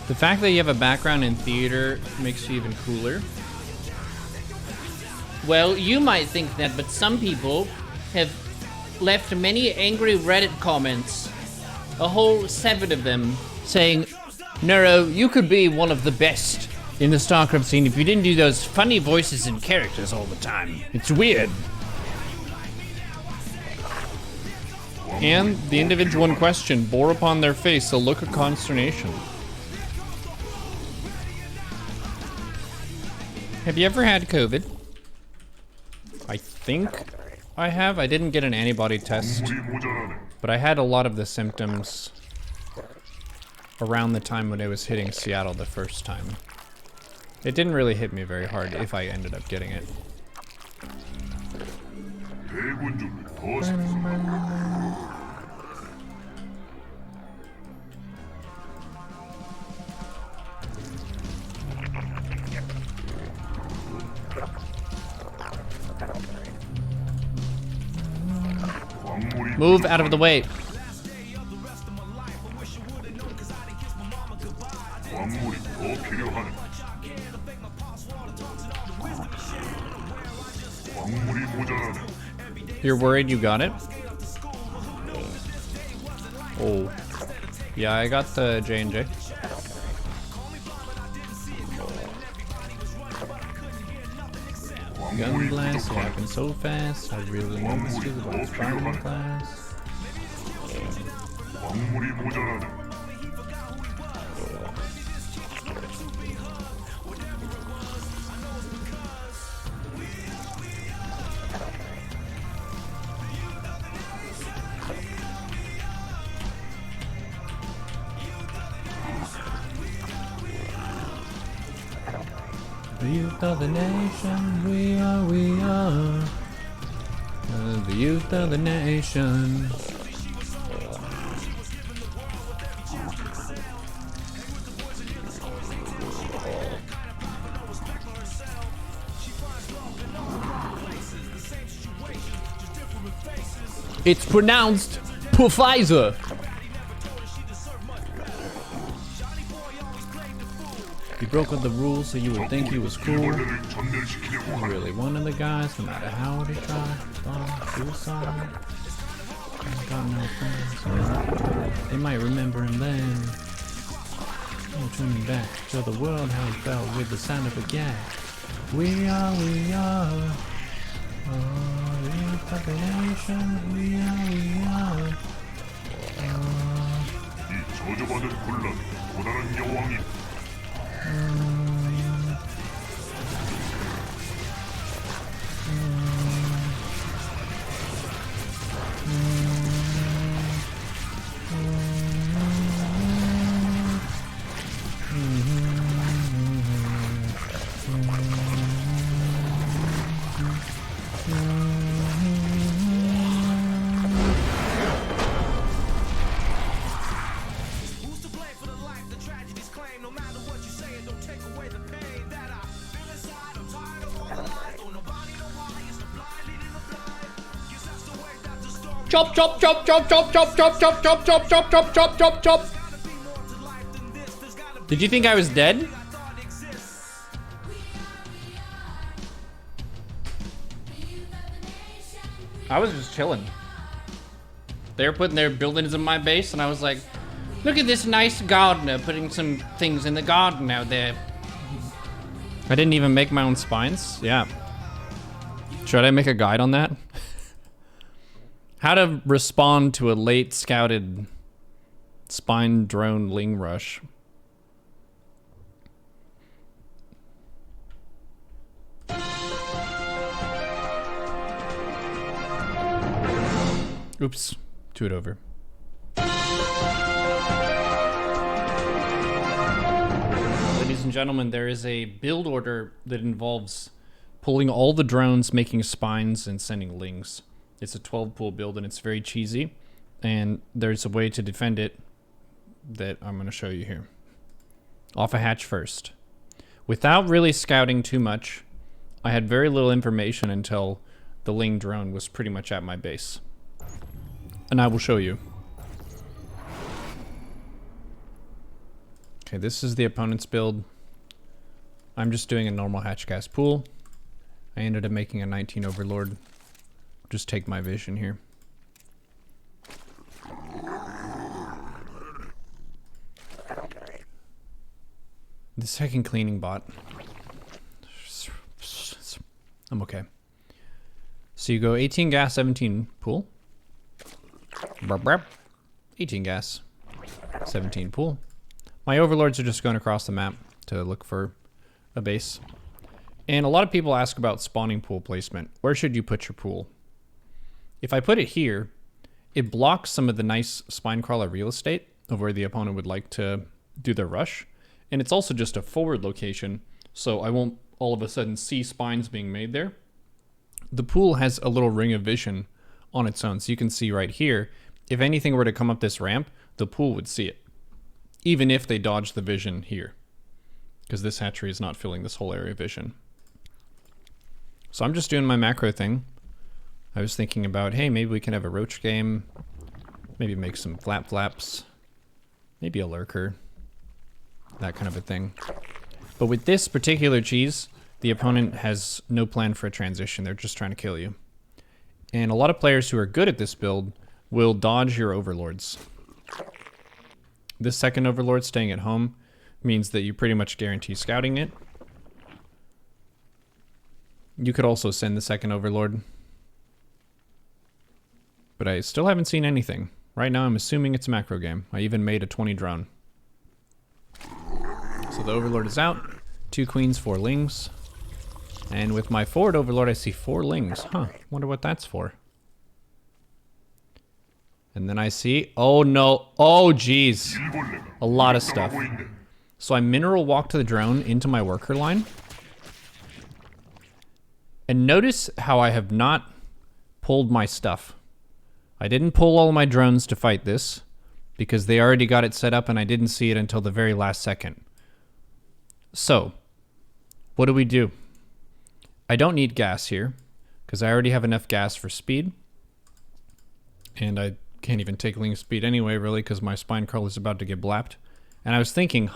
The fact that you have a background in theater makes you even cooler. Well, you might think that, but some people have left many angry Reddit comments, a whole 7 of them, saying, Neuro, you could be one of the best in the StarCraft scene if you didn't do those funny voices and characters all the time. It's weird. And the individual in question bore upon their face a look of consternation. Have you ever had COVID? I think I have. I didn't get an antibody test, but I had a lot of the symptoms around the time when it was hitting Seattle the first time. It didn't really hit me very hard if I ended up getting it. Move out of the way. You're worried you got it? Oh. Yeah, I got the J&J. Gun blast happened so fast, I really noticed it about firing class. The youth of the nation, we are. The youth of the nation. It's pronounced Pfizer. He broke all the rules so you would think he was cool. He's really one of the guys, no matter how they try. Suicide. Got no friends. They might remember him then. Oh, turning back, show the world how he felt with the sound of a gag. We are. Oh, the youth of the nation. We are. 이 저주받은 군락이 또 다른 여왕이 Chop, chop, chop, chop, chop, chop, chop, chop, chop, chop, chop, chop, chop, chop, chop. Did you think I was dead? I was just chilling. They were putting their buildings in my base, and I was like, look at this nice gardener putting some things in the garden out there. I didn't even make my own spines? Yeah. Should I make a guide on that? How to respond to a late scouted spine drone Ling rush. Oops, two it over. Ladies and gentlemen, there is a build order that involves pulling all the drones, making spines, and sending Lings. It's a 12-pool build, and it's very cheesy, and there's a way to defend it that I'm going to show you here. Off a hatch first. Without really scouting too much, I had very little information until the Ling drone was pretty much at my base. And I will show you. Okay, this is the opponent's build. I'm just doing a normal hatch gas pool. I ended up making a 19 Overlord. Just take my vision here. The second cleaning bot. I'm okay. So you go 18 gas, 17 pool. 18 gas, 17 pool. My overlords are just going across the map to look for a base. And a lot of people ask about spawning pool placement. Where should you put your pool? If I put it here, it blocks some of the nice spinecrawler real estate of where the opponent would like to do their rush. And it's also just a forward location, so I won't all of a sudden see spines being made there. The pool has a little ring of vision on its own, so you can see right here, if anything were to come up this ramp, the pool would see it, even if they dodge the vision here, because this hatchery is not filling this whole area of vision. So I'm just doing my macro thing. I was thinking about, hey, maybe we can have a roach game, maybe make some flaps, maybe a lurker, that kind of a thing. But with this particular cheese, the opponent has no plan for a transition. They're just trying to kill you. And a lot of players who are good at this build will dodge your overlords. This second overlord staying at home means that you pretty much guarantee scouting it. You could also send the second overlord. But I still haven't seen anything. Right now I'm assuming it's a macro game. I even made a 20 drone. So the overlord is out. 2 queens, 4 lings. And with my forward overlord I see 4 lings. Huh, wonder what that's for. And then I see, oh no, oh geez, a lot of stuff. So I mineral walk to the drone into my worker line. And notice how I have not pulled my stuff. I didn't pull all my drones to fight this because they already got it set up and I didn't see it until the very last second. So, what do? I don't need gas here because I already have enough gas for speed. And I can't even take Ling speed anyway, really, because my spine curl is about to get blapped. And I was thinking,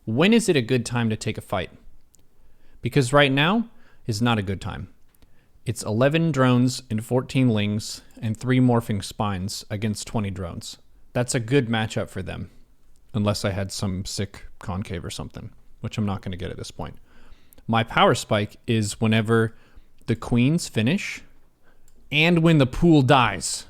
when is it a good time to take a fight? Because right now is not a good time. It's 11 drones and 14 lings and 3 morphing spines against 20 drones. That's a good matchup for them. Unless I had some sick concave or something, which I'm not going to get at this point. My power spike is whenever the queens finish and when the pool dies.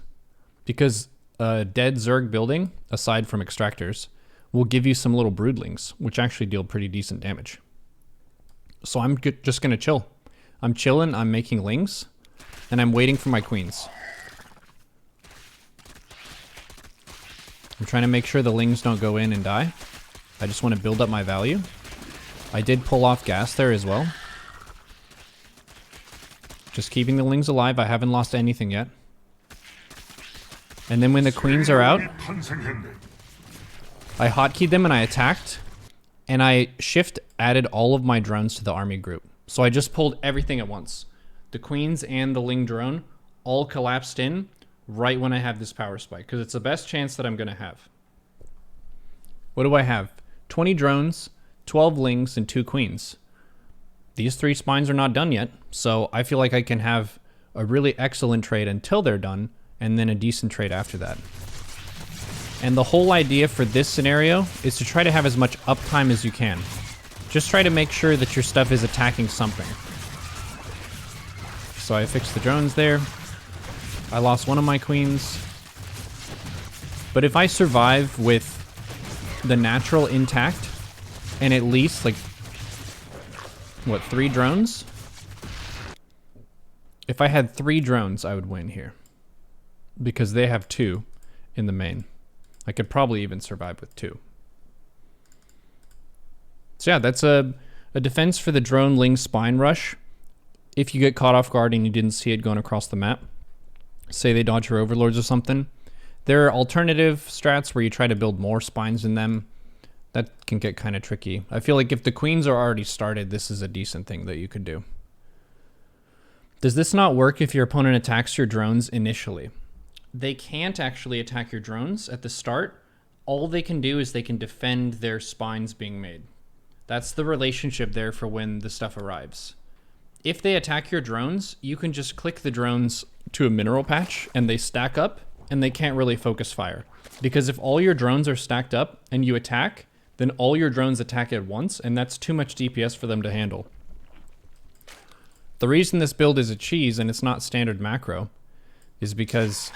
Because a dead Zerg building, aside from extractors, will give you some little broodlings, which actually deal pretty decent damage. So I'm just going to chill. I'm chilling, I'm making lings, and I'm waiting for my queens. I'm trying to make sure the lings don't go in and die. I just want to build up my value. I did pull off gas there as well. Just keeping the lings alive. I haven't lost anything yet. And then when the queens are out, I hotkeyed them and I attacked. And I shift added all of my drones to the army group. So I just pulled everything at once. The queens and the ling drone all collapsed in right when I have this power spike. Because it's the best chance that I'm going to have. What do I have? 20 drones, 12 lings, and 2 queens. These 3 spines are not done yet. So I feel like I can have a really excellent trade until they're done. And then a decent trade after that. And the whole idea for this scenario is to try to have as much uptime as you can. Just try to make sure that your stuff is attacking something. So I fixed the drones there. I lost one of my queens. But if I survive with the natural intact and at least like, what, 3 drones? If I had 3 drones, I would win here. Because they have 2 in the main. I could probably even survive with 2. So yeah, that's a defense for the drone ling spine rush. If you get caught off guard and you didn't see it going across the map, say they dodge your overlords or something, there are alternative strats where you try to build more spines in them. That can get kind of tricky. I feel like if the queens are already started, this is a decent thing that you could do. Does this not work if your opponent attacks your drones initially? They can't actually attack your drones at the start all they can do is they can defend their spines being made. That's the relationship there for when the stuff arrives. If they attack your drones, you can just click the drones to a mineral patch and they stack up and they can't really focus fire. Because if all your drones are stacked up and you attack, then all your drones attack at once and that's too much DPS for them to handle. The reason this build is a cheese and it's not standard macro is because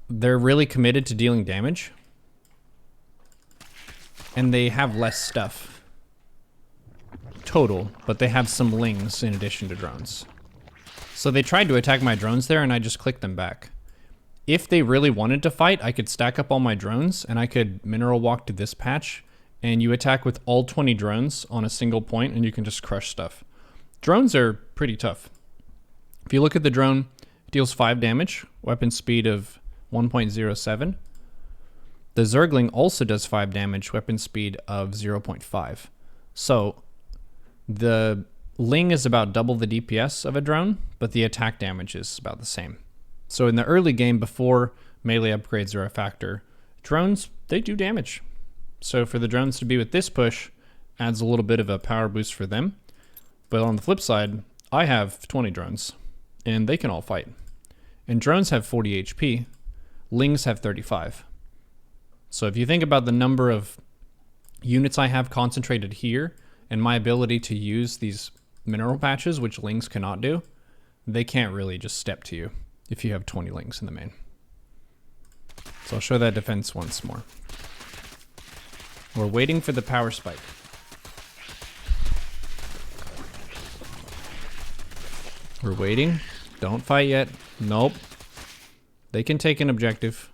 they're really committed to dealing damage and they have less stuff total, but they have some lings in addition to drones. So they tried to attack my drones there and I just clicked them back. If they really wanted to fight, I could stack up all my drones and I could mineral walk to this patch and you attack with all 20 drones on a single point and you can just crush stuff. Drones are pretty tough. If you look at the drone, it deals 5 damage, weapon speed of 1.07. The Zergling also does 5 damage, weapon speed of 0.5. So the Ling is about double the DPS of a drone, but the attack damage is about the same. So in the early game, before melee upgrades are a factor, drones, they do damage. So for the drones to be with this push, adds a little bit of a power boost for them. But on the flip side, I have 20 drones, and they can all fight. And drones have 40 HP, Lings have 35. So if you think about the number of units I have concentrated here, and my ability to use these mineral patches, which Lings cannot do, they can't really just step to you if you have 20 Lings in the main. So I'll show that defense once more. We're waiting for the power spike. We're waiting. Don't fight yet. Nope. They can take an objective.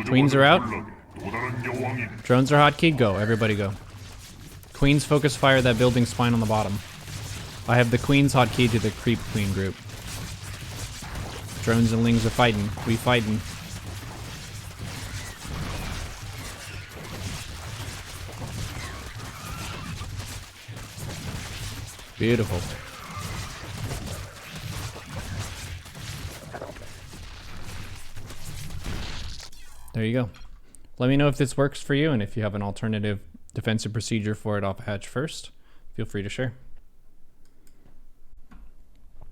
Queens are out. Drones are hotkeyed. Go. Everybody go. Queens focus fire that building spine on the bottom. I have the queens hotkeyed to the creep queen group. Drones and Lings are fighting. We fighting. Beautiful. There you go. Let me know if this works for you and if you have an alternative defensive procedure for it off a hatch first. Feel free to share.